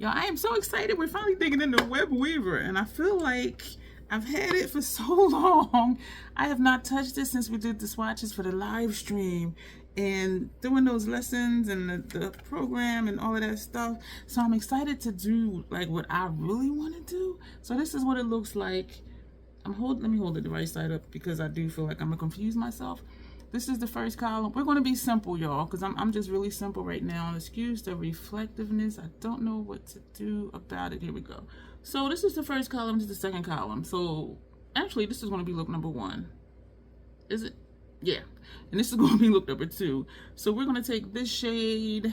Yo, I am so excited. We're finally digging into Web Weaver, and I feel like I've had it for so long. I have not touched it since we did the swatches for the live stream and doing those lessons and the program and all of that stuff. So I'm excited to do like what I really want to do. So this is what it looks like. Let me hold it the right side up because I do feel like I'm gonna confuse myself. This is the first column. We're going to be simple, y'all, because I'm just really simple right now. Excuse the reflectiveness. I don't know what to do about it. Here we go. So this is the first column. This is the second column. So actually, this is going to be look number 1. Is it? Yeah. And this is going to be look number 2. So we're going to take this shade.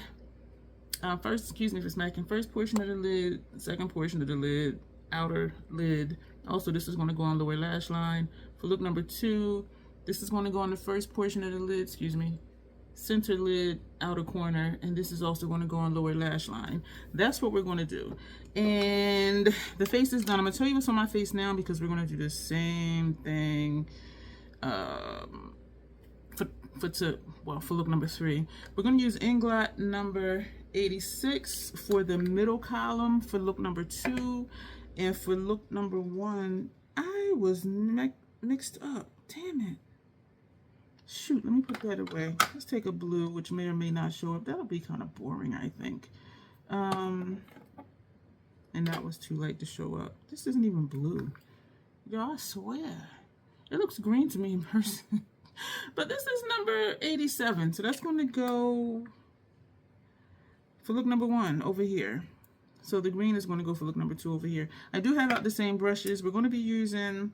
First, excuse me for smacking. First portion of the lid. Second portion of the lid. Outer lid. Also, this is going to go on lower lash line. For look number 2. This is going to go on the first portion of the lid, excuse me, center lid, outer corner, and this is also going to go on lower lash line. That's what we're going to do. And the face is done. I'm going to tell you what's on my face now because we're going to do the same thing for look number 3. We're going to use Inglot number 86 for the middle column for look number 2. And for look number 1, I was mixed up. Damn it. Shoot, let me put that away. Let's take a blue, which may or may not show up. That'll be kind of boring, I think. And that was too late to show up. This isn't even blue. Y'all, I swear. It looks green to me in person. But this is number 87. So that's going to go for look number 1 over here. So the green is going to go for look number 2 over here. I do have out the same brushes. We're going to be using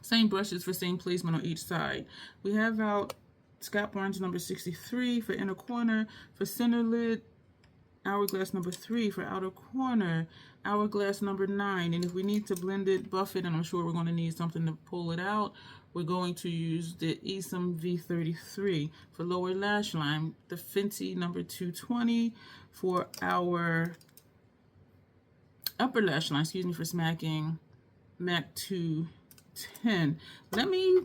same brushes for same placement on each side. We have out Scott Barnes number 63 for inner corner, for center lid, Hourglass number 3 for outer corner, Hourglass number 9. And if we need to blend it, buff it, and I'm sure we're going to need something to pull it out, we're going to use the Esom V33 for lower lash line, the Fenty number 220 for our upper lash line, excuse me for smacking, MAC 210. Let me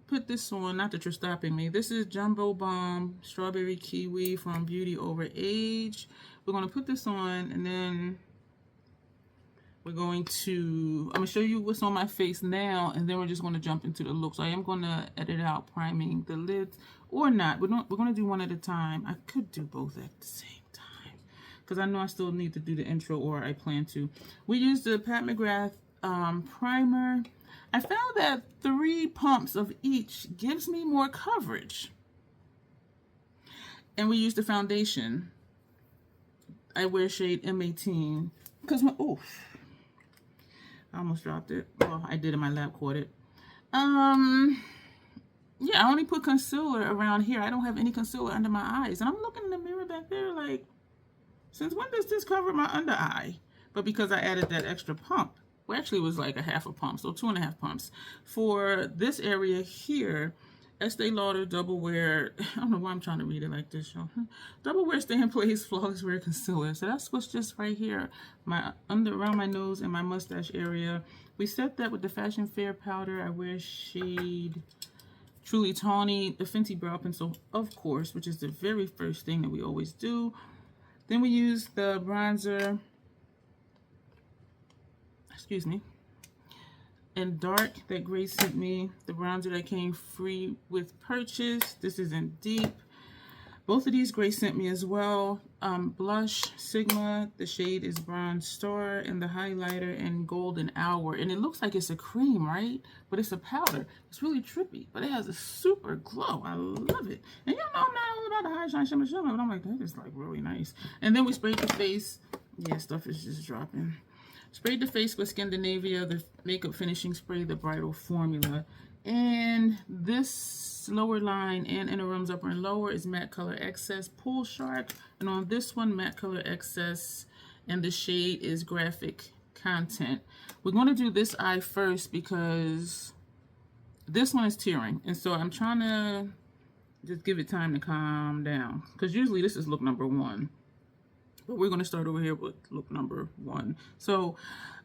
put this on, not that you're stopping me. This is Jumbo Bomb Strawberry Kiwi from Beauty Over Age. We're going to put this on, and then we're going to, I'm going to show you what's on my face now, and then we're just going to jump into the look. So I am going to edit out priming the lids, or not. We're going to do one at a time. I could do both at the same time, because I know I still need to do the intro, or I plan to. We use the Pat McGrath primer. I found that 3 pumps of each gives me more coverage. And we use the foundation. I wear shade M18 because my, oof, I almost dropped it. Well, I did in my lap, caught it. Yeah, I only put concealer around here. I don't have any concealer under my eyes. And I'm looking in the mirror back there like, since when does this cover my under eye? But because I added that extra pump. Well, actually, it was like a half a pump, so 2.5 pumps. For this area here, Estee Lauder Double Wear, I don't know why I'm trying to read it like this, y'all. Double Wear Stay in Place Flawless Wear Concealer. So that's what's just right here, my around my nose and my mustache area. We set that with the Fashion Fair powder. I wear shade Truly Tawny, the Fenty Brow Pencil, of course, which is the very first thing that we always do. Then we use the bronzer, excuse me, in dark that Grace sent me, the bronzer that came free with purchase. This is in deep. Both of these Grace sent me as well. Blush, Sigma, the shade is Bronze Star, and the highlighter in Golden Hour. And it looks like it's a cream, right? But it's a powder. It's really trippy, but it has a super glow. I love it. And you know I'm not all about the high shine shimmer shimmer, but I'm like, that is like really nice. And then we sprayed the face. Yeah, stuff is just dropping. Sprayed the face with Scandinavia, the makeup finishing spray, the bridal formula. And this lower line and inner rooms upper and lower is Matte Color Excess Pool Shark. And on this one, Matte Color Excess, and the shade is Graphic Content. We're going to do this eye first because this one is tearing. And so I'm trying to just give it time to calm down. Because usually this is look number 1. But we're going to start over here with look number 1. So,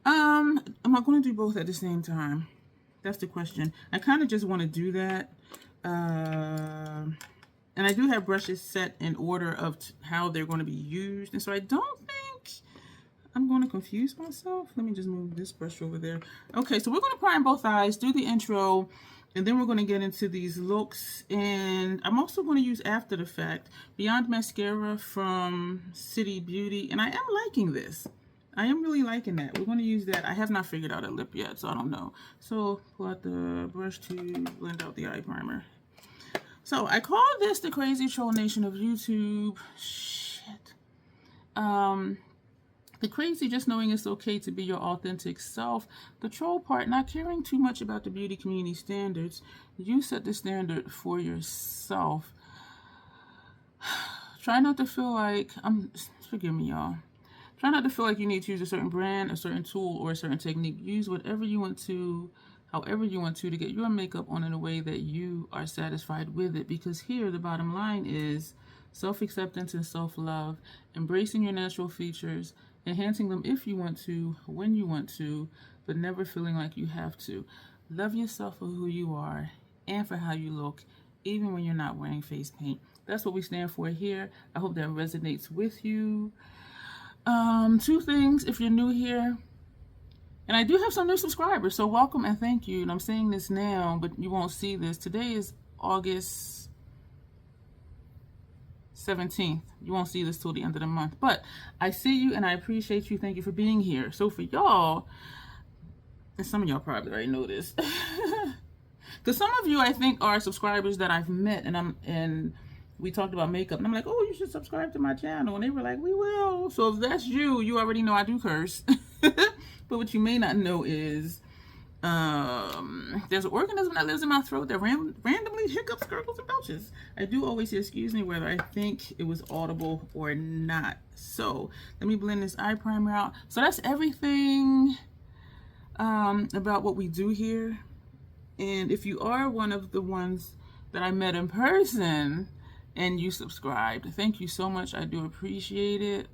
am I going to do both at the same time? That's the question. I kind of just want to do that. And I do have brushes set in order of how they're going to be used. And so I don't think confuse myself. Let me just move this brush over there. Okay, so we're going to prime both eyes, do the intro, and then we're going to get into these looks. And I'm also going to use After the Fact Beyond Mascara from City Beauty. And I am liking this. I am really liking that. We're going to use that. I have not figured out a lip yet, so I don't know. So pull out the brush to blend out the eye primer. So I call this the crazy troll nation of YouTube. Shit. The crazy, just knowing it's okay to be your authentic self. The troll part, not caring too much about the beauty community standards. You set the standard for yourself. Try not to feel like, forgive me y'all. Try not to feel like you need to use a certain brand, a certain tool, or a certain technique. Use whatever you want to, however you want to get your makeup on in a way that you are satisfied with it. Because here, the bottom line is self-acceptance and self-love, embracing your natural features, enhancing them if you want to, when you want to, but never feeling like you have to. Love yourself for who you are and for how you look, even when you're not wearing face paint. That's what we stand for here. I hope that resonates with you. 2 things if you're new here, and I do have some new subscribers, so welcome and thank you. And I'm saying this now, but you won't see this. Today is August 17th. You won't see this till the end of the month, but I see you and I appreciate you. Thank you for being here. So for y'all, and some of y'all probably already know this, because some of you I think are subscribers that I've met, and we talked about makeup, and I'm like, oh, you should subscribe to my channel. And they were like, we will. So if that's you, you already know I do curse. But what you may not know is there's an organism that lives in my throat that randomly hiccups, gurgles, and belches. I do always say excuse me whether I think it was audible or not. So let me blend this eye primer out. So that's everything about what we do here. And if you are one of the ones that I met in person and you subscribed, thank you so much. I do appreciate it.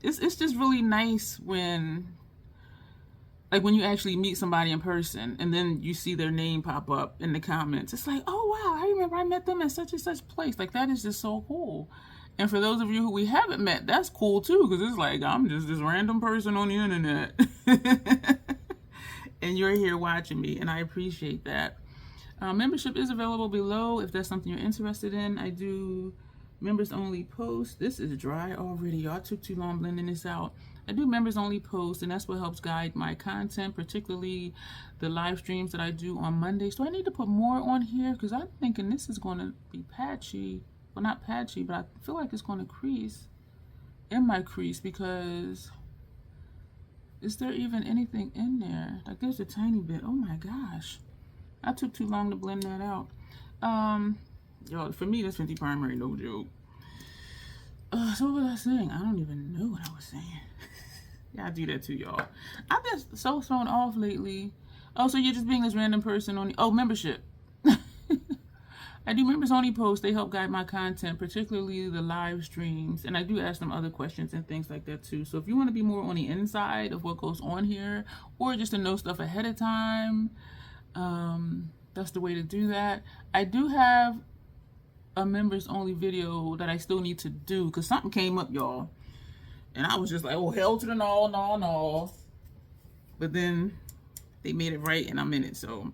It's just really nice when you actually meet somebody in person and then you see their name pop up in the comments. It's like, oh wow, I remember I met them at such and such place. Like, that is just so cool. And for those of you who we haven't met, that's cool too, because it's like, I'm just this random person on the internet. And you're here watching me, and I appreciate that. Membership is available below if that's something you're interested in. I do members only posts. This is dry already, y'all. I took too long blending this out. I do members only posts, and that's what helps guide my content, particularly the live streams that I do on Mondays. So I need to put more on here because I'm thinking this is going to be patchy. Well, not patchy, but I feel like it's going to crease in my crease, because is there even anything in there? Like, there's a tiny bit. Oh my gosh. I took too long to blend that out. Yo, for me, this Fenty primer ain't no joke. So what was I saying? I don't even know what I was saying. Yeah, I do that too, y'all. I've been so thrown off lately. Oh, so you're just being this random person on the... Oh, membership. I do members only posts. They help guide my content, particularly the live streams. And I do ask them other questions and things like that too. So if you want to be more on the inside of what goes on here, or just to know stuff ahead of time, that's the way to do that. I do have a members only video that I still need to do because something came up, y'all. And I was just like, oh, hell to the no. But then they made it right and I'm in it. So,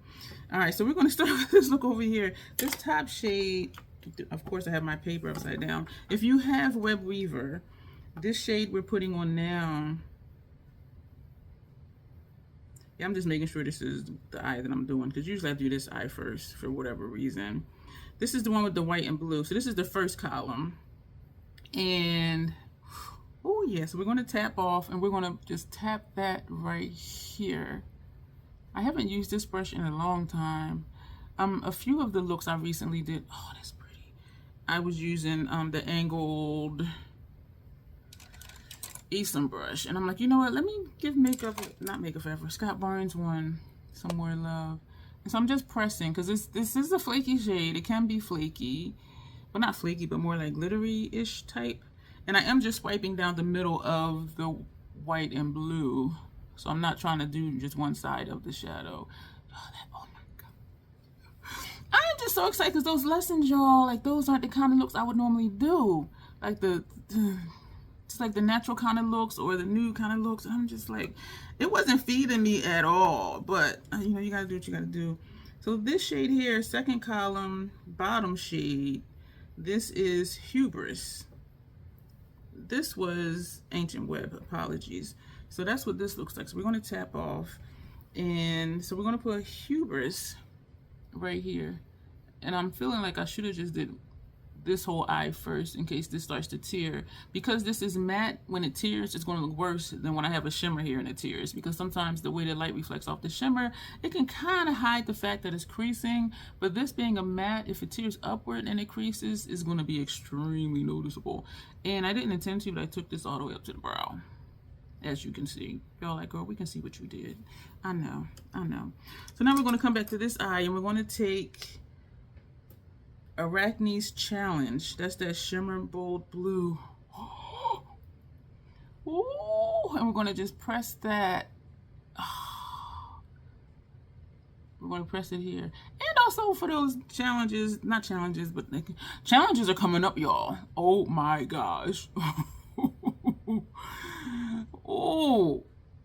all right. So we're going to start with this look over here. This top shade, of course, I have my paper upside down. If you have Web Weaver, this shade we're putting on now. Yeah, I'm just making sure this is the eye that I'm doing, because usually I do this eye first for whatever reason. This is the one with the white and blue. So this is the first column. And, oh yeah, so we're going to tap off and we're going to just tap that right here. I haven't used this brush in a long time. A few of the looks I recently did, oh, that's pretty. I was using the angled Easton brush, and I'm like, you know what, let me give not Makeup Forever, Scott Barnes one some more love. And so I'm just pressing, because this is a flaky shade. It can be flaky, well, not flaky, but more like glittery-ish type. And I am just swiping down the middle of the white and blue, so I'm not trying to do just one side of the shadow. Oh my god, I am just so excited because those lessons, y'all, like, those aren't the kind of looks I would normally do. Like it's like the natural kind of looks or the nude kind of looks. I'm just like, it wasn't feeding me at all. But you know, you gotta do what you gotta do. So this shade here, second column, bottom shade, this is Hubris. This was Ancient Web, apologies. So that's what this looks like. So we're going to tap off, and so we're going to put Hubris right here. And I'm feeling like I should have just did this whole eye first in case this starts to tear. Because this is matte, when it tears, it's going to look worse than when I have a shimmer here and it tears. Because sometimes the way the light reflects off the shimmer, it can kind of hide the fact that it's creasing. But this being a matte, if it tears upward and it creases, is going to be extremely noticeable. And I didn't intend to, but I took this all the way up to the brow. As you can see. Y'all like, girl, we can see what you did. I know, I know. So now we're going to come back to this eye, and we're going to take Arachne's Challenge. That's that Shimmer Bold Blue. Ooh, and we're going to just press that. We're going to press it here. And also for those challenges, not challenges, but like, challenges are coming up, y'all. Oh my gosh.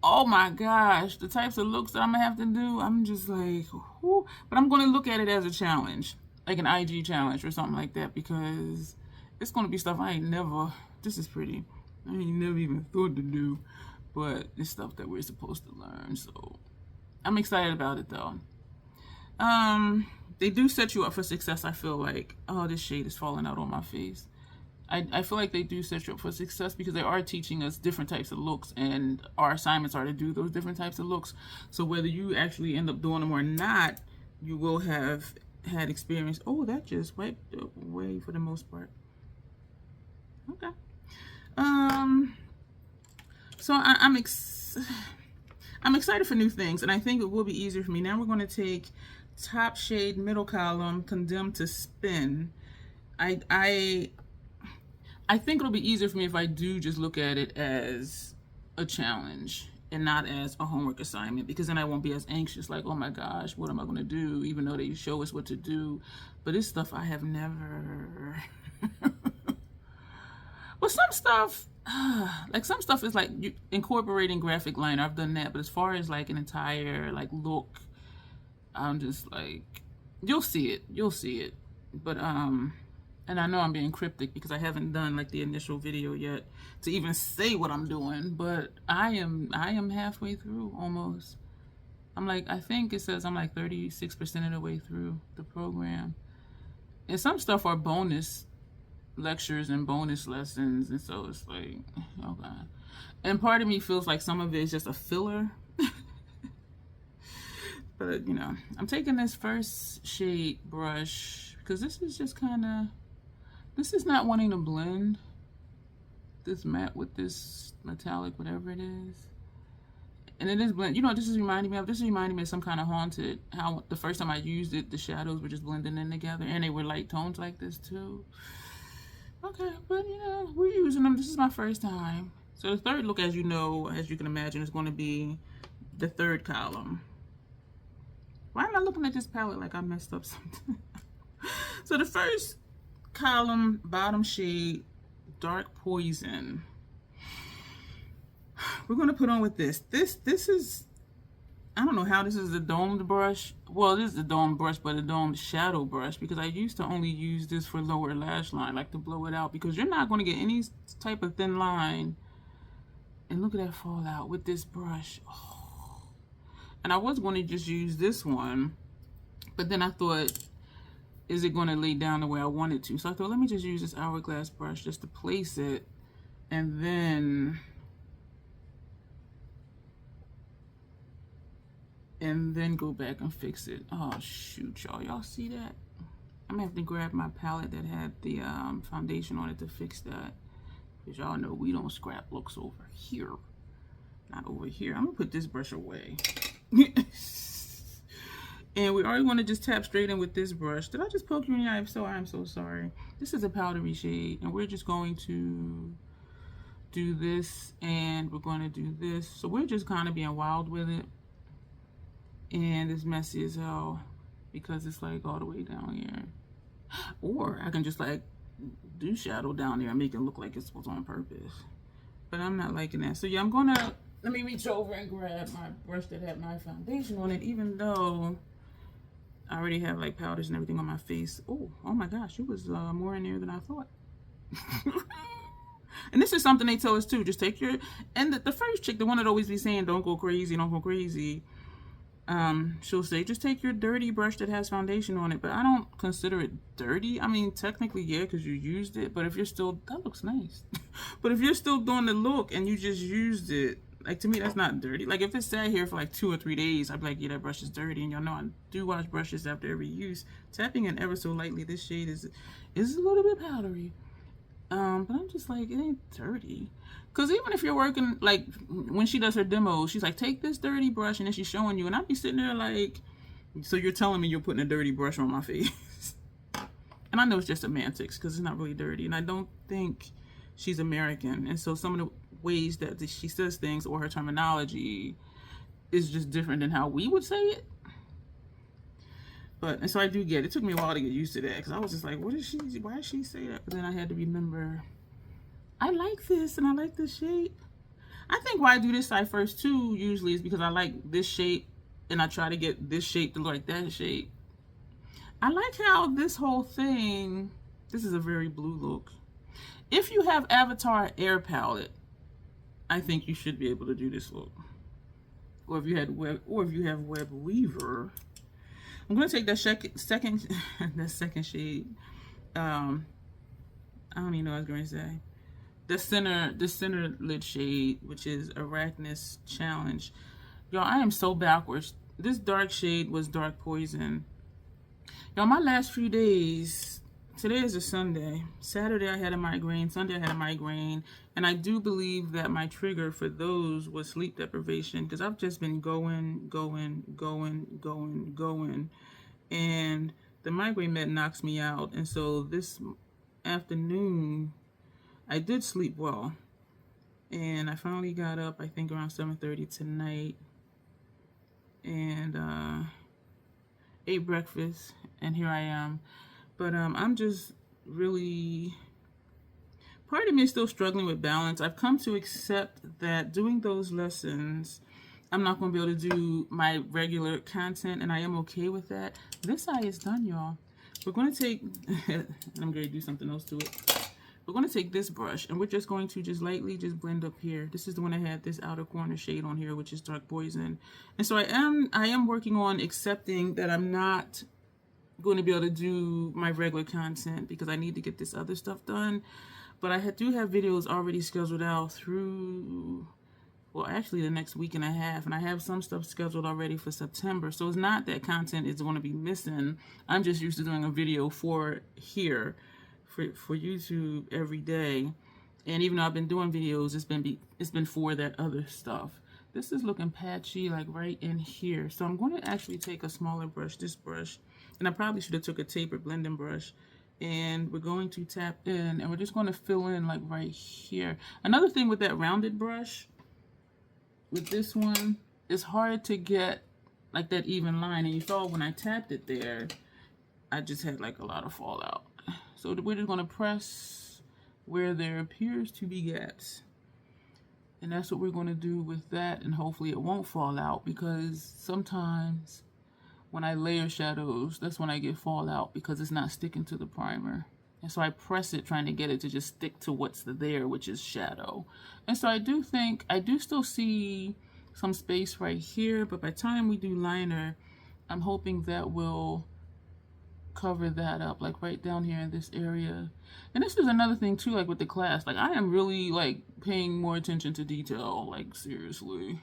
Oh my gosh. The types of looks that I'm going to have to do, I'm just like, whoo. But I'm going to look at it as a challenge. Like an IG challenge or something like that, because it's going to be stuff I ain't never, this is pretty, I ain't never even thought to do, but it's stuff that we're supposed to learn, so I'm excited about it though. They do set you up for success, I feel like. Oh, this shade is falling out on my face. I feel like they do set you up for success because they are teaching us different types of looks, and our assignments are to do those different types of looks. So whether you actually end up doing them or not, you will have had experience. Oh, that just wiped away for the most part. Okay. So I'm excited for new things, and I think it will be easier for me. Now we're going to take top shade, middle column, Condemned to Spin. I think it'll be easier for me if I do just look at it as a challenge and not as a homework assignment, because then I won't be as anxious, like, oh my gosh, what am I going to do, even though they show us what to do. But it's stuff I have never well, some stuff like some stuff is like incorporating graphic liner. I've done that, but as far as like an entire like look, I'm just like, you'll see it. But and I know I'm being cryptic because I haven't done like the initial video yet to even say what I'm doing, but I am halfway through almost. I'm like, I think it says I'm like 36% of the way through the program. And some stuff are bonus lectures and bonus lessons, and so it's like, oh God. And part of me feels like some of it is just a filler. But you know, I'm taking this first shade brush because this is just kind of, this is not wanting to blend this matte with this metallic, whatever it is. And it is blend. You know what this is reminding me of? This is reminding me of some kind of Haunted. How the first time I used it, the shadows were just blending in together, and they were light tones like this too. Okay, but you know, we're using them. This is my first time. So the third look, as you know, as you can imagine, is going to be the third column. Why am I looking at this palette like I messed up something? So the first column, bottom shade, Dark Poison. We're going to put on with this. This is, I don't know how this is a domed brush. Well, this is a domed brush, but a domed shadow brush, because I used to only use this for lower lash line, like to blow it out, because you're not going to get any type of thin line. And look at that fallout with this brush. Oh. And I was going to just use this one, but then I thought, is it going to lay down the way I want it to? So I thought, let me just use this hourglass brush just to place it, and then go back and fix it. Oh shoot, y'all see that? I'm gonna have to grab my palette that had the foundation on it to fix that, because y'all know we don't scrap looks over here, not over here. I'm gonna put this brush away. And we already want to just tap straight in with this brush. Did I just poke you in the eye? If so, I'm so sorry. This is a powdery shade, and we're just going to do this, and we're going to do this. So we're just kind of being wild with it. And it's messy as hell because it's like all the way down here. Or I can just like do shadow down there and make it look like it was on purpose. but I'm not liking that. So yeah, I'm gonna, let me reach over and grab my brush that had my foundation on it, even though I already have like powders and everything on my face. Oh my gosh, it was more in there than I thought. And this is something they tell us too, just take your, and the first chick, the one that always be saying don't go crazy, don't go crazy, she'll say just take your dirty brush that has foundation on it. But I don't consider it dirty. I mean, technically yeah, because you used it, but if you're still, that looks nice. But if you're still doing the look and you just used it, like, to me that's not dirty. Like if it sat here for like 2 or 3 days, I'd be like, yeah, that brush is dirty. And y'all know I do wash brushes after every use. Tapping it ever so lightly, this shade is a little bit powdery. But I'm just like, it ain't dirty. Because even if you're working, like, when she does her demos, she's like, take this dirty brush, and then she's showing you, and I'd be sitting there like, so you're telling me you're putting a dirty brush on my face? And I know it's just semantics, because it's not really dirty, and I don't think she's American, and so some of the ways that she says things, or her terminology, is just different than how we would say it. But, and so I do get it. It took me a while to get used to that, because I was just like, what is she, why does she say that? But then I had to remember, I like this, and I like this shape. I think why I do this side first too, usually, is because I like this shape, and I try to get this shape to look like that shape. I like how this whole thing, this is a very blue look. If you have Avatar Air Palette, I think you should be able to do this look. Or if you had Web Weaver. I'm gonna take that second that second shade. I don't even know what I was going to say. The center lid shade, which is Arachnus Challenge. Y'all, I am so backwards. This dark shade was Dark Poison. Y'all, my last few days, today is a Sunday. Saturday I had a migraine. Sunday I had a migraine. And I do believe that my trigger for those was sleep deprivation, because I've just been going. And the migraine med knocks me out. And so this afternoon, I did sleep well. And I finally got up, I think around 7:30 tonight. And ate breakfast. And here I am. But I'm just really, part of me is still struggling with balance. I've come to accept that doing those lessons, I'm not going to be able to do my regular content, and I am okay with that. This eye is done, y'all. We're going to take, I'm going to do something else to it. We're going to take this brush, and we're just going to just lightly just blend up here. This is the one that had this outer corner shade on here, which is Dark Poison. And so I am working on accepting that I'm not going to be able to do my regular content because I need to get this other stuff done. But I do have videos already scheduled out through, well, actually the next week and a half, and I have some stuff scheduled already for September. So it's not that content is going to be missing. I'm just used to doing a video for here, for YouTube every day. And even though I've been doing videos, it's been for that other stuff. This is looking patchy, like right in here. So I'm going to actually take a smaller brush, this brush, and I probably should have took a tapered blending brush. And we're going to tap in, and we're just going to fill in like right here. Another thing with that rounded brush, with this one, it's hard to get like that even line. And you saw when I tapped it there, I just had like a lot of fallout. So we're just going to press where there appears to be gaps. And that's what we're going to do with that, and hopefully it won't fall out, because sometimes when I layer shadows, that's when I get fallout because it's not sticking to the primer. And so I press it trying to get it to just stick to what's there, which is shadow. And so I do still see some space right here, but by the time we do liner, I'm hoping that will cover that up, like right down here in this area. And this is another thing too, like with the class, like I am really like paying more attention to detail, like seriously.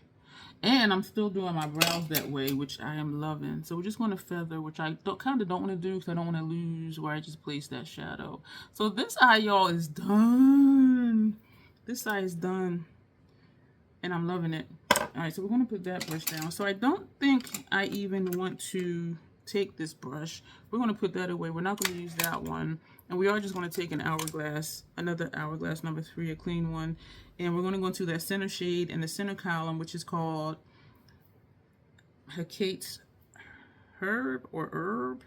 And I'm still doing my brows that way, which I am loving. So we're just going to feather, which I kind of don't want to do because I don't want to lose where I just placed that shadow. So this eye, y'all, is done. This eye is done. And I'm loving it. All right, so we're going to put that brush down. So I don't think I even want to take this brush. We're going to put that away. We're not going to use that one. And we are just going to take an hourglass, another hourglass number 3, a clean one. And we're going to go into that center shade in the center column, which is called Heyyyyy Herb or Herb,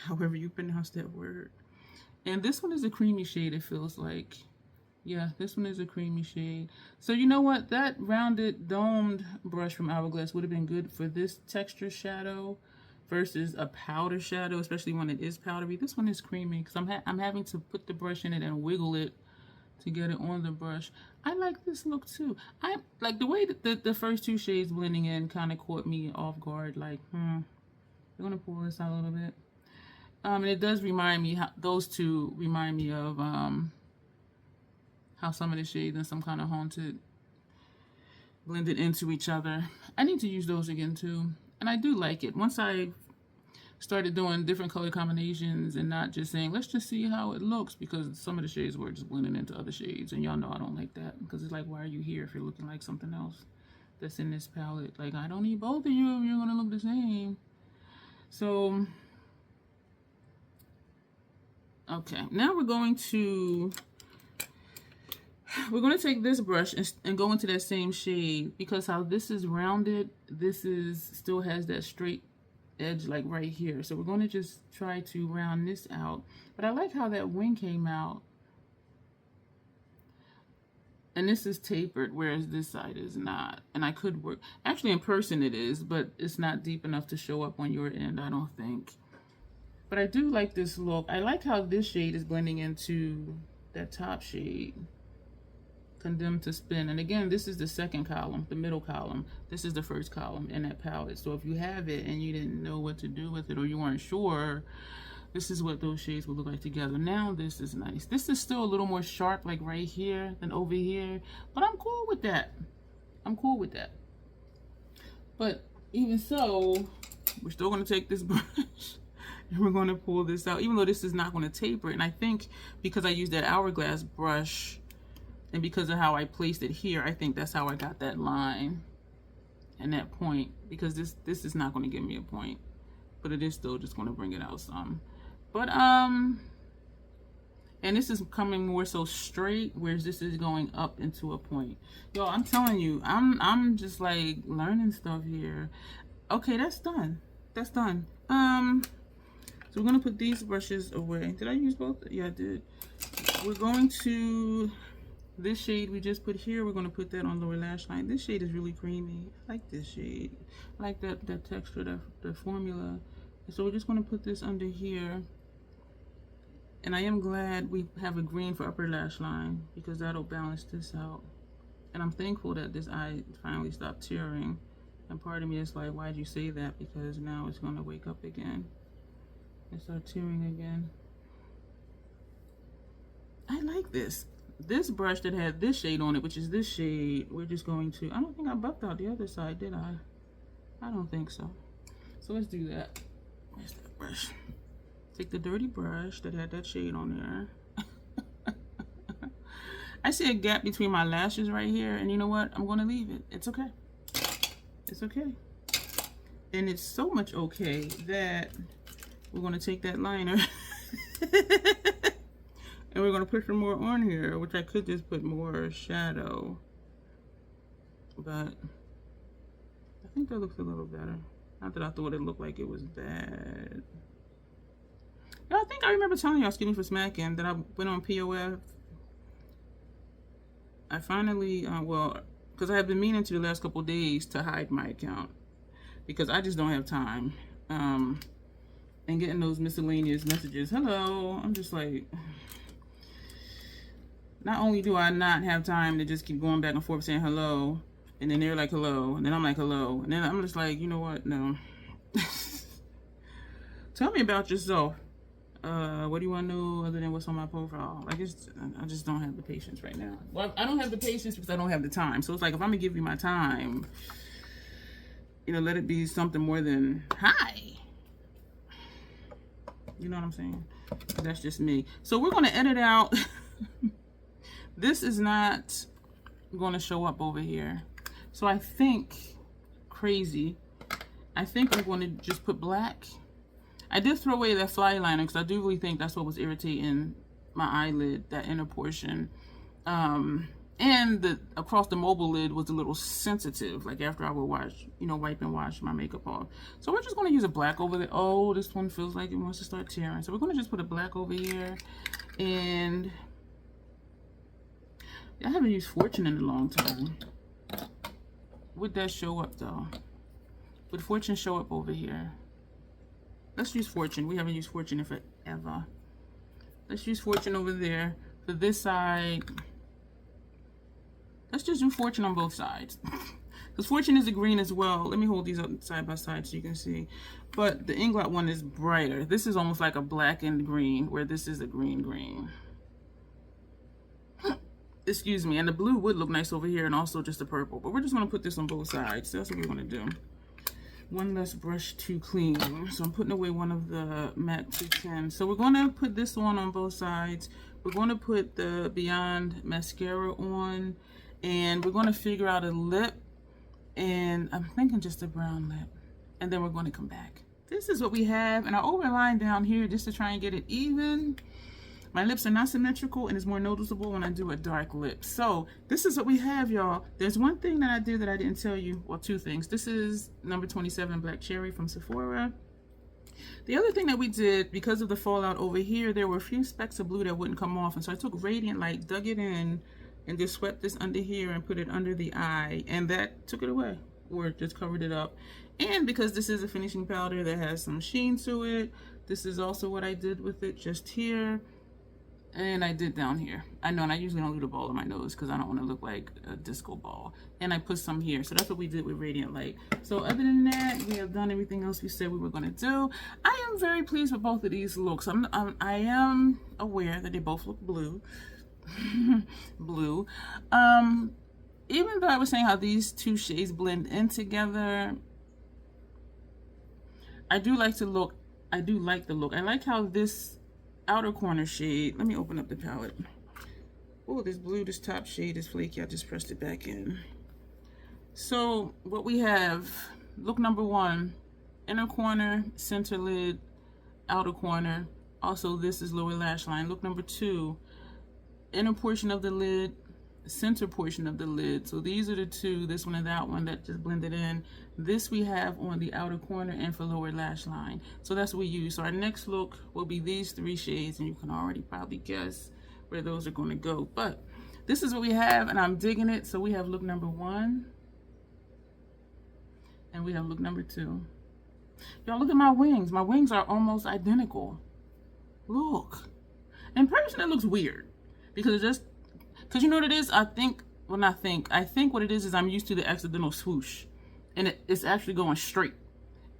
however you pronounce that word. And this one is a creamy shade, it feels like. Yeah, this one is a creamy shade. So you know what? That rounded domed brush from Hourglass would have been good for this texture shadow versus a powder shadow, especially when it is powdery. This one is creamy because I'm having to put the brush in it and wiggle it to get it on the brush. I like this look too. I like the way that the first two shades blending in kind of caught me off guard. Like, I'm gonna pull this out a little bit. And it does remind me, those two remind me of how some of the shades in Some Kind of Haunted blended into each other. I need to use those again too. And I do like it. Once I started doing different color combinations and not just saying, let's just see how it looks, because some of the shades were just blending into other shades. And y'all know I don't like that, because it's like, why are you here if you're looking like something else that's in this palette? Like, I don't need both of you if you're going to look the same. So, okay. Now we're going to take this brush and go into that same shade, because how this is rounded, this is still has that straight edge like right here. So we're going to just try to round this out. But I like how that wing came out. And this is tapered, whereas this side is not. And I could work, actually in person it is, but it's not deep enough to show up on your end, I don't think. But I do like this look. I like how this shade is blending into that top shade. Condemned to Spin. And again, this is the second column, the middle column. This is the first column in that palette. So if you have it and you didn't know what to do with it, or you weren't sure, this is what those shades would look like together. Now this is nice. This is still a little more sharp, like right here than over here, but I'm cool with that. I'm cool with that. But even so, we're still going to take this brush and we're going to pull this out, even though this is not going to taper. And I think because I used that Hourglass brush, and because of how I placed it here, I think that's how I got that line and that point, because this is not going to give me a point, but it is still just going to bring it out some. But and this is coming more so straight, whereas this is going up into a point. Yo, I'm telling you, I'm just like learning stuff here. Okay, that's done. That's done. So we're gonna put these brushes away. Did I use both? Yeah, I did. We're going to, this shade we just put here, we're going to put that on lower lash line. This shade is really creamy. I like this shade. I like that texture, the formula. So we're just going to put this under here. And I am glad we have a green for upper lash line, because that'll balance this out. And I'm thankful that this eye finally stopped tearing. And part of me is like, why'd you say that? Because now it's going to wake up again and start tearing again. I like this. This brush that had this shade on it, which is this shade, we're just going to, I don't think I buffed out the other side, did I? I don't think so. So let's do that. Where's that brush? Take the dirty brush that had that shade on there. I see a gap between my lashes right here, and you know what? I'm going to leave it. It's okay. It's okay. And it's so much okay that we're going to take that liner and we're going to put some more on here, which I could just put more shadow, but I think that looks a little better. Not that I thought it looked like it was bad. Yeah, I think I remember telling y'all, Skinny for Smacking, that I went on POF. I finally, well, because I have been meaning to the last couple days to hide my account, because I just don't have time. And getting those miscellaneous messages, hello, I'm just like, not only do I not have time to just keep going back and forth saying hello, and then they're like hello, and then I'm like hello, and then I'm just like, you know what, no. Tell me about yourself. What do you want to know other than what's on my profile? Like, I just don't have the patience right now. Well, I don't have the patience because I don't have the time. So it's like, if I'm gonna give you my time, you know, let it be something more than hi. You know what I'm saying? That's just me. So we're gonna edit out. This is not going to show up over here. So I think, crazy, I think I'm going to just put black. I did throw away that fly liner because I do really think that's what was irritating my eyelid, that inner portion. And the across the mobile lid was a little sensitive, like after I would wash, you know, wipe and wash my makeup off. So we're just going to use a black over there. Oh, this one feels like it wants to start tearing. So we're going to just put a black over here. And I haven't used Fortune in a long time. Would that show up though? Would Fortune show up over here? Let's use Fortune. We haven't used Fortune in forever. Let's use Fortune over there. For this side, let's just do Fortune on both sides. Because Fortune is a green as well. Let me hold these up side by side so you can see. But the Inglot one is brighter. This is almost like a blackened green, where this is a green. Excuse me. And the blue would look nice over here, and also just the purple. But we're just going to put this on both sides. So that's what we're going to do. One less brush to clean. So I'm putting away one of the matte 210. So we're going to put this on both sides. We're going to put the Beyond mascara on, and we're going to figure out a lip, and I'm thinking just a brown lip, and then we're going to come back. This is what we have, and I overline down here just to try and get it even. My lips are not symmetrical, and it's more noticeable when I do a dark lip. So this is what we have, y'all. There's one thing that I did that I didn't tell you. Well, two things. This is number 27 Black Cherry from Sephora. The other thing that we did, because of the fallout over here, there were a few specks of blue that wouldn't come off. And so I took Radiant Light, dug it in, and just swept this under here and put it under the eye. And that took it away, or just covered it up. And because this is a finishing powder that has some sheen to it, this is also what I did with it just here. And I did down here. I know, and I usually don't do the ball of my nose because I don't want to look like a disco ball. And I put some here. So that's what we did with Radiant Light. So other than that, we have done everything else we said we were going to do. I am very pleased with both of these looks. I am aware that they both look blue. Blue. Even though I was saying how these two shades blend in together, I do like the look. I like how this outer corner shade, let me open up the palette. Oh, this blue, this top shade is flaky. I just pressed it back in. So what we have, look number one, inner corner, center lid, outer corner. Also, this is lower lash line. Look number two, inner portion of the lid, center portion of the lid. So these are the two, this one and that one, that just blended in. This we have on the outer corner and for lower lash line. So that's what we use. So our next look will be these three shades, and you can already probably guess where those are going to go. But this is what we have, and I'm digging it. So we have look number one, and we have look number two. Y'all, look at my wings. My wings are almost identical. Look. In person, it looks weird because you know what it is? I think what it is I'm used to the accidental swoosh, and it's actually going straight,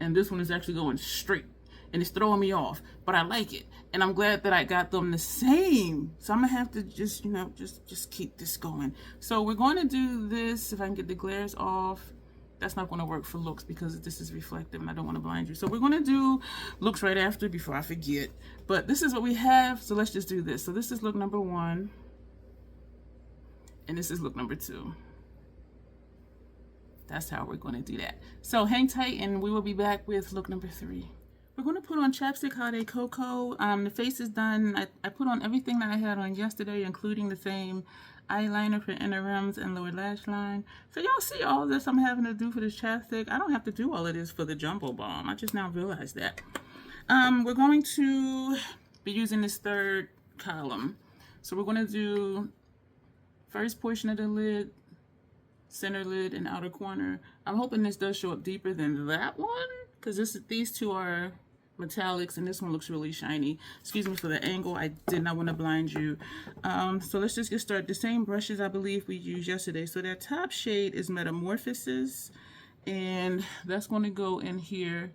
and this one is actually going straight, and it's throwing me off, but I like it, and I'm glad that I got them the same. So I'm gonna have to just, you know, just keep this going. So we're going to do this. If I can get the glares off. That's not going to work for looks because this is reflective and I don't want to blind you. So we're going to do looks right after before I forget. But this is what we have, so let's just do this. So this is look number one, and this is look number two. That's how we're going to do that. So hang tight, and we will be back with look number three. We're going to put on Chapstick Holiday Cocoa. The face is done. I put on everything that I had on yesterday, including the same eyeliner for inner rims and lower lash line. So y'all see all this I'm having to do for this chapstick. I don't have to do all of this for the Jumbo Balm. I just now realized that. We're going to be using this third column. So we're going to do first portion of the lid, center lid, and outer corner. I'm hoping this does show up deeper than that one, because these two are metallics and this one looks really shiny. Excuse me for the angle. I did not want to blind you. So let's just get started. The same brushes I believe we used yesterday. So that top shade is Metamorphosis, and that's going to go in here.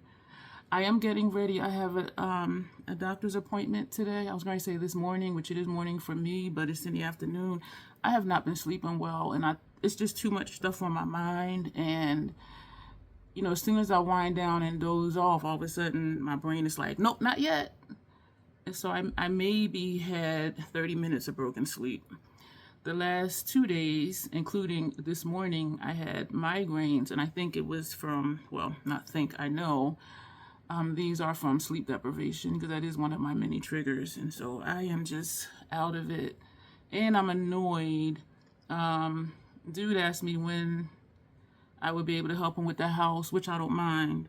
I am getting ready. I have a doctor's appointment today. I was going to say this morning, which it is morning for me, but it's in the afternoon. I have not been sleeping well, and it's just too much stuff on my mind. And you know, as soon as I wind down and doze off, all of a sudden my brain is like, nope, not yet. And so I maybe had 30 minutes of broken sleep. The last 2 days, including this morning, I had migraines, and I think it was from, well, not think, I know, these are from sleep deprivation, because that is one of my many triggers. And so I am just out of it, and I'm annoyed. Dude asked me when I would be able to help him with the house, which I don't mind.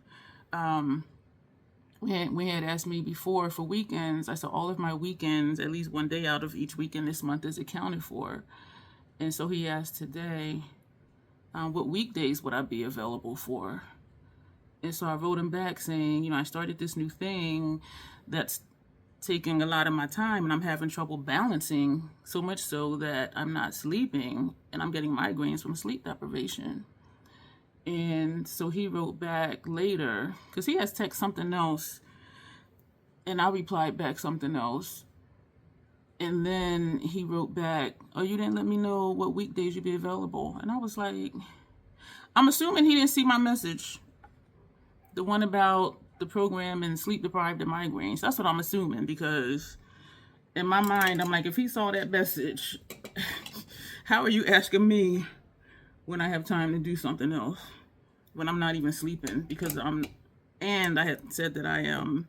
We had asked me before for weekends. I said all of my weekends, at least one day out of each weekend this month, is accounted for. And so he asked today, what weekdays would I be available for? And so I wrote him back saying, I started this new thing that's taking a lot of my time, and I'm having trouble balancing, so much so that I'm not sleeping and I'm getting migraines from sleep deprivation. And so he wrote back later, because he has text something else, and I replied back something else. And then he wrote back, oh, you didn't let me know what weekdays you'd be available. And I was like, I'm assuming he didn't see my message. The one about the program and sleep deprived and migraines. That's what I'm assuming, because in my mind, I'm like, if he saw that message, how are you asking me when I have time to do something else? When I'm not even sleeping, because and I had said that I am,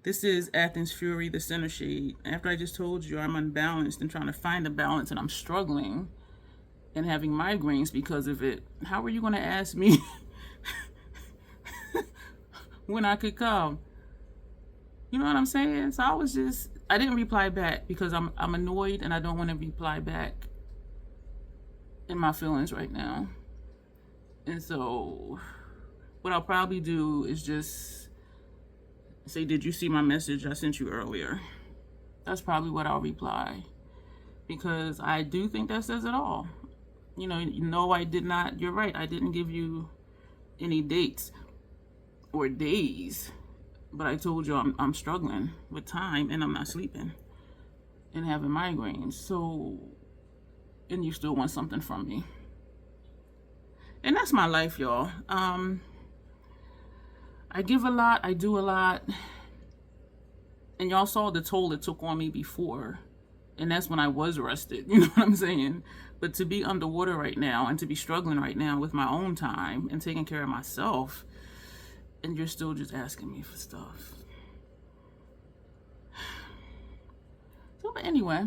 this is Athens Fury, the center shade. After I just told you I'm unbalanced and trying to find a balance, and I'm struggling and having migraines because of it, how are you going to ask me when I could come? You know what I'm saying? So I didn't reply back because I'm annoyed, and I don't want to reply back in my feelings right now. And so what I'll probably do is just say, did you see my message I sent you earlier? That's probably what I'll reply, because I do think that says it all. No, I did not. You're right. I didn't give you any dates or days, but I told you I'm struggling with time, and I'm not sleeping and having migraines. So, and you still want something from me. And that's my life, y'all. I give a lot, I do a lot, and y'all saw the toll it took on me before, and that's when I was arrested, you know what I'm saying? But to be underwater right now, and to be struggling right now with my own time and taking care of myself, and you're still just asking me for stuff. So, but anyway,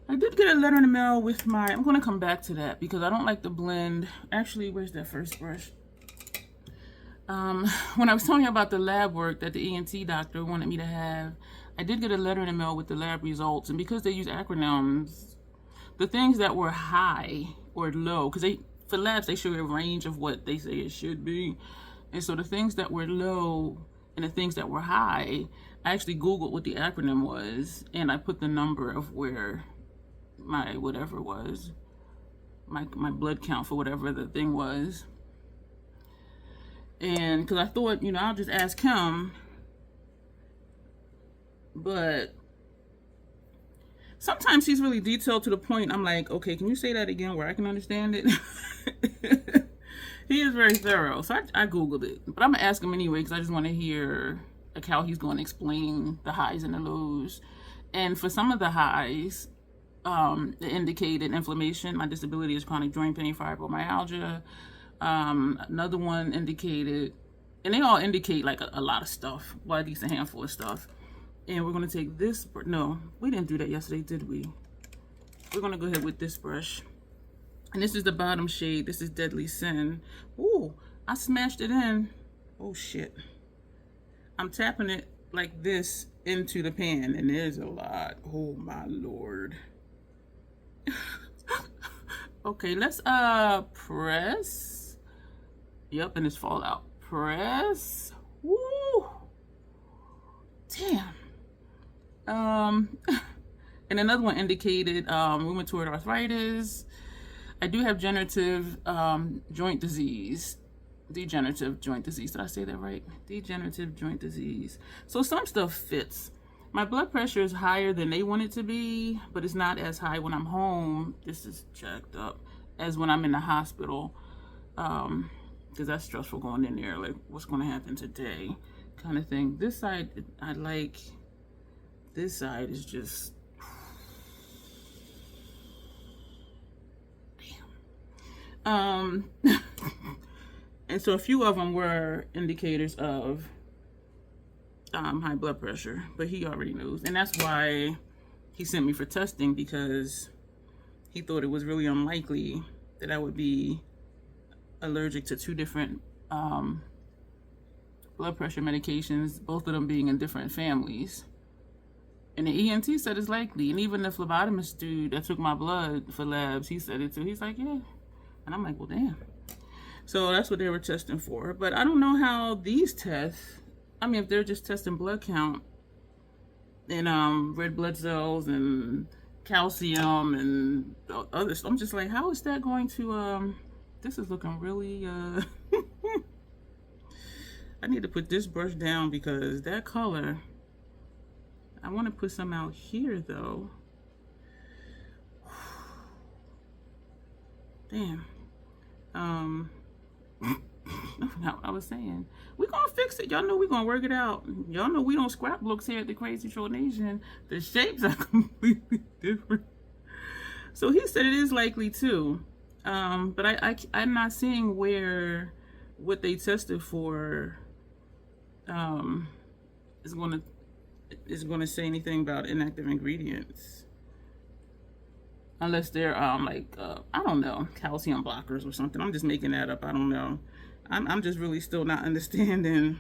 I did get a letter in the mail with I'm going to come back to that, because I don't like the blend. Actually, where's that first brush? When I was telling you about the lab work that the ENT doctor wanted me to have, I did get a letter in the mail with the lab results. And because they use acronyms, the things that were high or low, because for labs, they show you a range of what they say it should be. And so the things that were low and the things that were high, I actually Googled what the acronym was, and I put the number of where my whatever was, my blood count for whatever the thing was. And because I thought, I'll just ask him. But sometimes he's really detailed to the point. I'm like, okay, can you say that again where I can understand it? He is very thorough. So I Googled it. But I'm going to ask him anyway, because I just want to hear like how he's going to explain the highs and the lows. And for some of the highs, it indicated inflammation. My disability is chronic joint pain, fibromyalgia. Another one indicated, and they all indicate like a lot of stuff, well, at least a handful of stuff. And we're going to take this, no, we didn't do that yesterday, did we? We're going to go ahead with this brush. And this is the bottom shade. This is Deadly Sin. Ooh, I smashed it in. Oh, shit. I'm tapping it like this into the pan, and there's a lot. Oh, my Lord. Okay, let's press. Yep, and it's fallout. Press. Woo! Damn. And another one indicated rheumatoid arthritis. I do have degenerative joint disease. Degenerative joint disease. Did I say that right? Degenerative joint disease. So some stuff fits. My blood pressure is higher than they want it to be, but it's not as high when I'm home. This is jacked up as when I'm in the hospital. Because that's stressful going in there, like what's going to happen today kind of thing. This side, I like. This side is just, damn. And so a few of them were indicators of high blood pressure, but he already knows. And that's why he sent me for testing, because he thought it was really unlikely that I would be allergic to two different blood pressure medications, both of them being in different families. And the ENT said it's likely. And even the phlebotomist dude that took my blood for labs, he said it too. He's like, yeah. And I'm like, well, damn. So that's what they were testing for. But I don't know how these tests, I mean, if they're just testing blood count and red blood cells and calcium and others, I'm just like, how is that going to, this is looking really, I need to put this brush down because that color, I want to put some out here though. Damn. I was saying, we're gonna fix it. Y'all know we're gonna work it out. Y'all know we don't scrapbooks here at the Crazy Troll Nation. The shapes are completely different. So he said it is likely too. But I'm not seeing where what they tested for is gonna say anything about inactive ingredients. Unless they're I don't know, calcium blockers or something. I'm just making that up. I don't know. I'm just really still not understanding.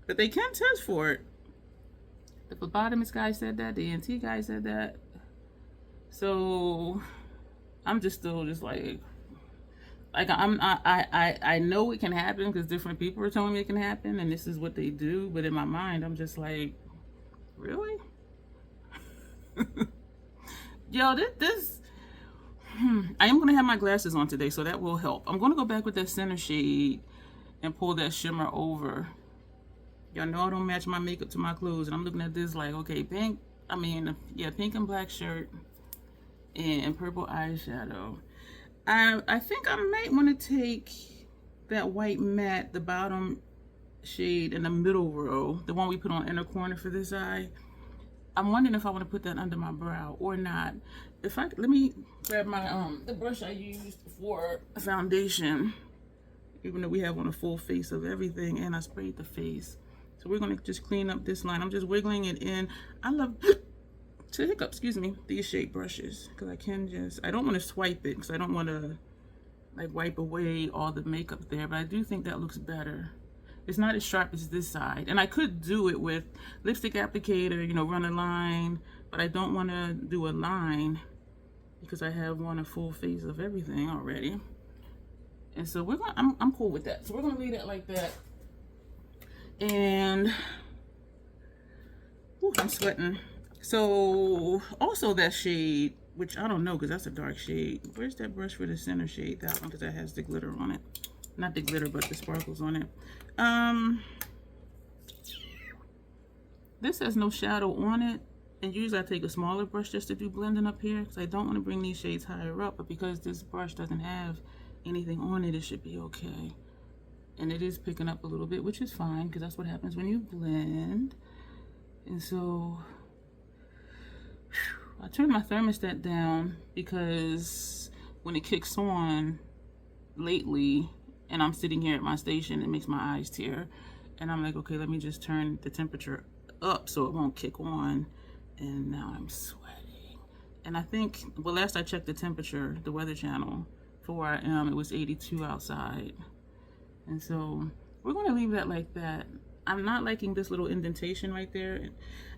But they can test for it. The phlebotomist guy said that. The ENT guy said that. So I'm just still just like I know it can happen because different people are telling me it can happen, and this is what they do. But in my mind, I'm just like, really? Yo, I am going to have my glasses on today, so that will help. I'm going to go back with that center shade and pull that shimmer over. Y'all know I don't match my makeup to my clothes, and I'm looking at this like, okay, pink and black shirt and purple eyeshadow. I think I might want to take that white matte, the bottom shade in the middle row, the one we put on inner corner for this eye. I'm wondering if I want to put that under my brow or not. Let me grab my the brush I used for foundation, even though we have on a full face of everything, and I sprayed the face. So we're gonna just clean up this line. I'm just wiggling it in. I love to hiccup, excuse me, these shape brushes because I don't want to swipe it because I don't want to like wipe away all the makeup there, but I do think that looks better. It's not as sharp as this side. And I could do it with lipstick applicator, you know, run a line, but I don't want to do a line because I have on a full face of everything already. And so I'm cool with that. So we're gonna leave it like that. And I'm sweating. So also that shade, which I don't know because that's a dark shade. Where's that brush for the center shade? That one, because that has the glitter on it. Not the glitter, but the sparkles on it. This has no shadow on it, and usually I take a smaller brush just to do blending up here because I don't want to bring these shades higher up, but because this brush doesn't have anything on it, it should be okay. And it is picking up a little bit, which is fine because that's what happens when you blend. And so I turned my thermostat down because when it kicks on lately and I'm sitting here at my station, it makes my eyes tear. And I'm like, okay, let me just turn the temperature up so it won't kick on. And now I'm sweating. And I think, well, last I checked the temperature, the Weather Channel, for where I am, it was 82 outside. And so we're going to leave that like that. I'm not liking this little indentation right there.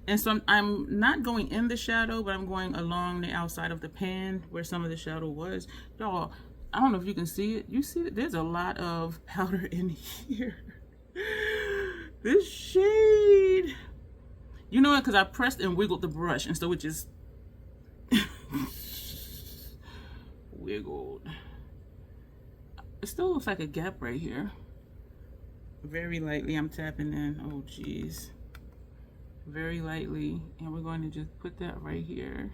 And so I'm not going in the shadow, but I'm going along the outside of the pan where some of the shadow was. Y'all, I don't know if you can see it. You see that there's a lot of powder in here. This shade. You know what? Because I pressed and wiggled the brush, and so it just wiggled. It still looks like a gap right here. Very lightly, I'm tapping in. Oh, geez. Very lightly. And we're going to just put that right here.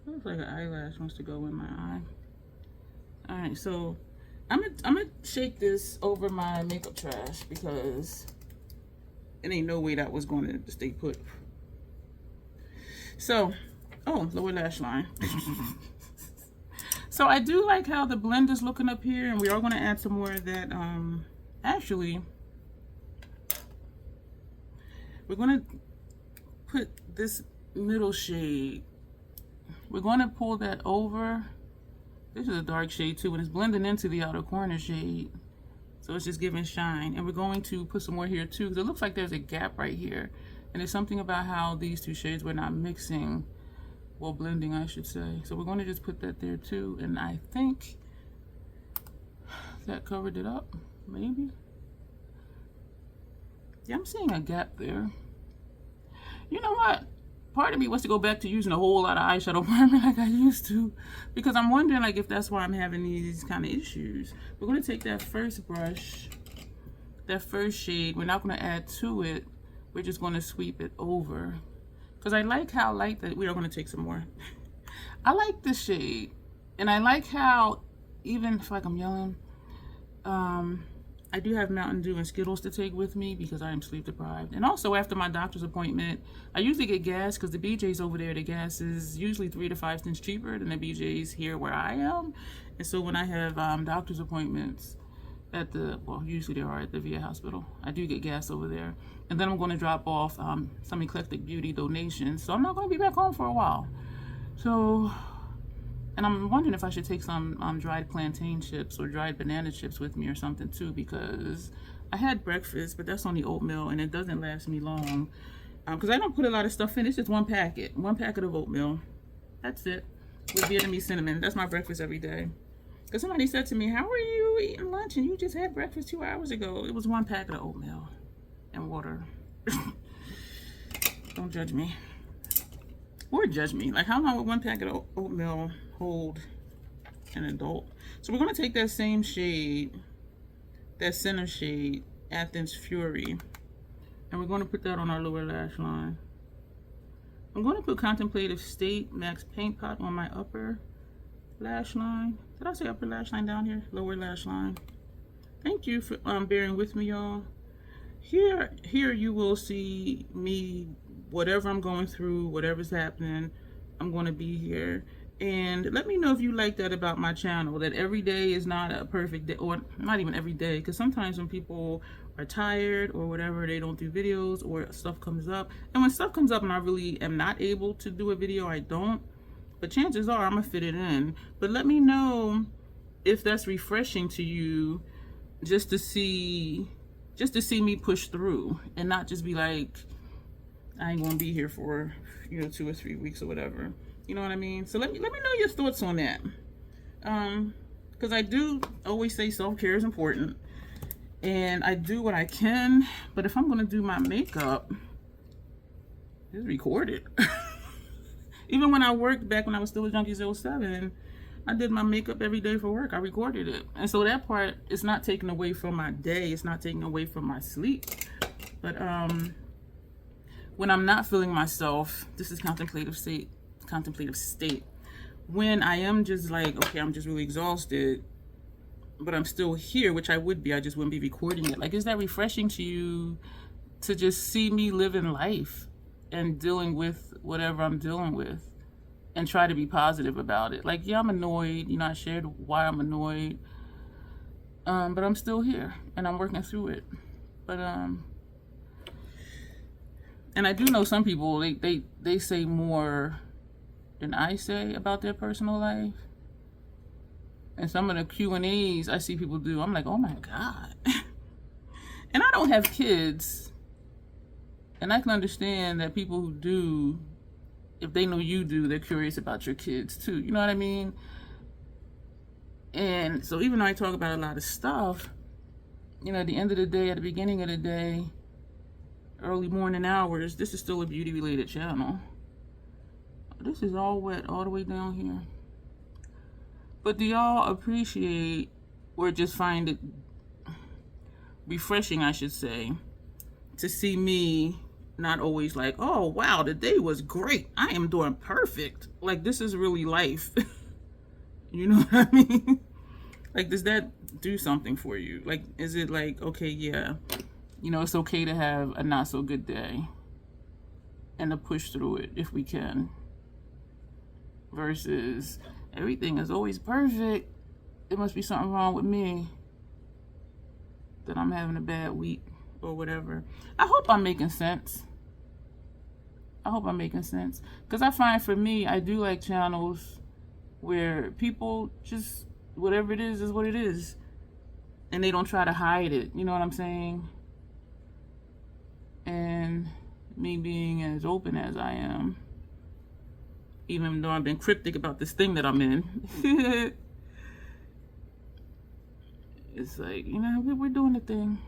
Looks like an eyelash wants to go in my eye. All right, so I'm gonna shake this over my makeup trash because it ain't no way that was going to stay put. So, oh, lower lash line. So I do like how the blend is looking up here, and we are going to add some more of that. Actually, we're going to put this middle shade. We're going to pull that over. This is a dark shade too, and it's blending into the outer corner shade. So it's just giving shine. And we're going to put some more here too, because it looks like there's a gap right here. And there's something about how these two shades were not mixing, well, blending, I should say. So we're going to just put that there too. And I think that covered it up, maybe. Yeah, I'm seeing a gap there. You know what? Part of me wants to go back to using a whole lot of eyeshadow primer like I used to, because I'm wondering like if that's why I'm having these kind of issues. We're going to take that first brush, that first shade. We're not going to add to it. We're just going to sweep it over, because I like how light that. We are going to take some more. I like this shade, and I like how, even if like I'm yelling, I do have Mountain Dew and Skittles to take with me because I am sleep deprived. And also after my doctor's appointment, I usually get gas because the BJ's over there, the gas is usually 3 to 5 cents cheaper than the BJ's here where I am. And so when I have doctor's appointments at the, well, usually they are at the VA hospital, I do get gas over there. And then I'm going to drop off some eclectic beauty donations. So I'm not going to be back home for a while. So, and I'm wondering if I should take some dried plantain chips or dried banana chips with me or something too, because I had breakfast, but that's only oatmeal and it doesn't last me long. Because I don't put a lot of stuff in. It's just one packet of oatmeal. That's it. With Vietnamese cinnamon. That's my breakfast every day. Because somebody said to me, how are you eating lunch and you just had breakfast 2 hours ago? It was one packet of oatmeal and water. Don't judge me. Or judge me. Like, how long would one packet of oatmeal hold an adult? So we're going to take that same shade, that center shade, Athens Fury, and we're going to put that on our lower lash line. I'm going to put Contemplative State Max Paint Pot on my upper lash line. Did I say upper lash line down here? Lower lash line. Thank you for bearing with me, y'all. Here you will see me, whatever I'm going through, whatever's happening, I'm going to be here. And let me know if you like that about my channel, that every day is not a perfect day, or not even every day, because sometimes when people are tired or whatever, they don't do videos or stuff comes up. And when stuff comes up and I really am not able to do a video, I don't. But chances are I'm going to fit it in. But let me know if that's refreshing to you, just to see me push through and not just be like, I ain't gonna be here for 2 or 3 weeks or whatever. You know what I mean? So let me know your thoughts on that. Because I do always say self-care is important, and I do what I can. But if I'm gonna do my makeup, it's recorded. Even when I worked back when I was still with Junkie07, I did my makeup every day for work. I recorded it. And so that part is not taken away from my day. It's not taken away from my sleep. But when I'm not feeling myself, this is contemplative state. When I am just like, okay, I'm just really exhausted, but I'm still here, which I would be. I just wouldn't be recording it. Like, is that refreshing to you to just see me living life and dealing with whatever I'm dealing with? And try to be positive about it. Like, yeah, I'm annoyed. I shared why I'm annoyed. But I'm still here and I'm working through it. But and I do know some people, they say more than I say about their personal life. And some of the Q&As I see people do, I'm like, oh my God. And I don't have kids. And I can understand that people who do, if they know you do, they're curious about your kids too. You know what I mean? And so even though I talk about a lot of stuff, at the end of the day, at the beginning of the day, early morning hours, this is still a beauty related channel. This is all wet all the way down here. But do y'all appreciate, or just find it refreshing, I should say, to see me not always like, oh wow, the day was great, I am doing perfect. Like, this is really life. You know what I mean? Like, does that do something for you? Like, is it like, okay, yeah, it's okay to have a not so good day and to push through it if we can, versus everything is always perfect, it must be something wrong with me that I'm having a bad week or whatever. I hope I'm making sense. Because I find for me, I do like channels where people just, whatever it is what it is. And they don't try to hide it. You know what I'm saying? And me being as open as I am, even though I've been cryptic about this thing that I'm in. It's like, you know, we're doing the thing.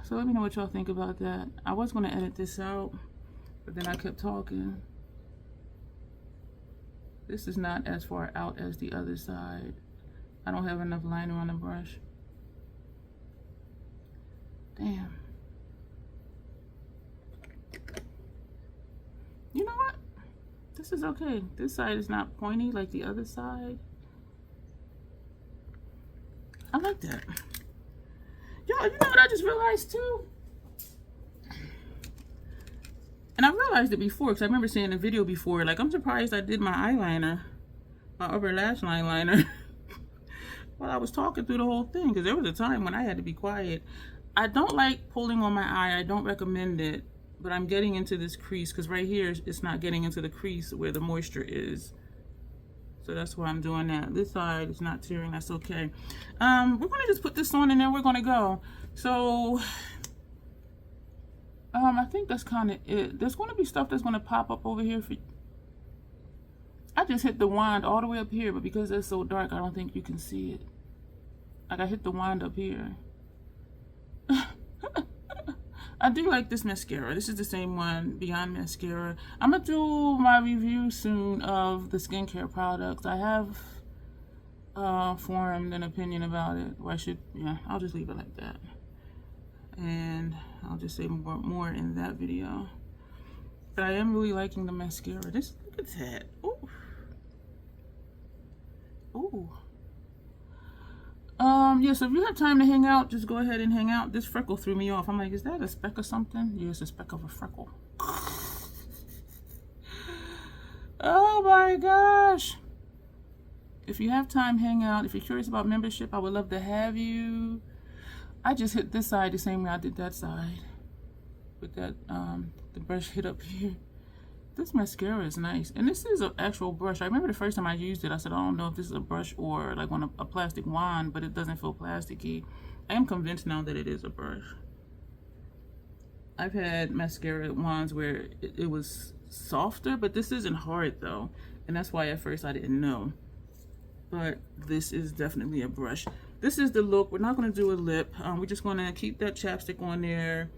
So let me know what y'all think about that. I was going to edit this out, but then I kept talking. This is not as far out as the other side. I don't have enough liner on the brush. Damn. You know what? This is okay. This side is not pointy like the other side. I like that. Yo, you know what I just realized too? And I realized it before, because I remember seeing a video before. Like, I'm surprised I did my eyeliner, my upper lash line liner, while I was talking through the whole thing. Because there was a time when I had to be quiet. I don't like pulling on my eye. I don't recommend it. But I'm getting into this crease, because right here, it's not getting into the crease where the moisture is. So that's why I'm doing that. This side is not tearing. That's okay. We're going to just put this on and then we're going to go. So, I think that's kind of it. There's going to be stuff that's going to pop up over here. I just hit the wand all the way up here, but because it's so dark, I don't think you can see it. Like, I hit the wand up here. I do like this mascara. This is the same one, Beyond Mascara. I'm going to do my review soon of the skincare products. I have formed an opinion about it. Or I should, yeah, I'll just leave it like that. And I'll just say more in that video. But I am really liking the mascara. Look at that. Ooh. Ooh. Yeah, so if you have time to hang out, just go ahead and hang out. This freckle threw me off. I'm like, is that a speck of something? Yeah, it's a speck of a freckle. Oh my gosh. If you have time, hang out. If you're curious about membership, I would love to have you. I just hit this side the same way I did that side. With that, the brush hit up here. This mascara is nice. And this is an actual brush. I remember the first time I used it, I said, I don't know if this is a brush or like on a plastic wand, but it doesn't feel plasticky. I am convinced now that it is a brush. I've had mascara wands where it was softer, but this isn't hard though. And that's why at first I didn't know. But this is definitely a brush. This is the look. We're not going to do a lip. We're just going to keep that chapstick on there.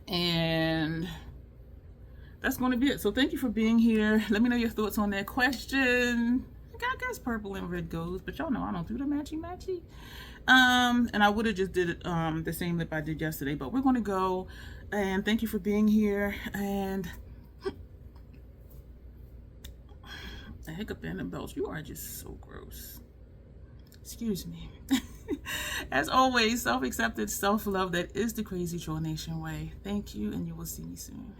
And that's going to be it. So thank you for being here. Let me know your thoughts on that question. I guess purple and red goes, but y'all know I don't do the matchy. And I would have just did it the same lip I did yesterday, but we're going to go. And thank you for being here. And a hiccup and a belch. You are just so gross. Excuse me. As always, self-acceptance, self-love, that is the Crazy Troll Nation way. Thank you, and you will see me soon.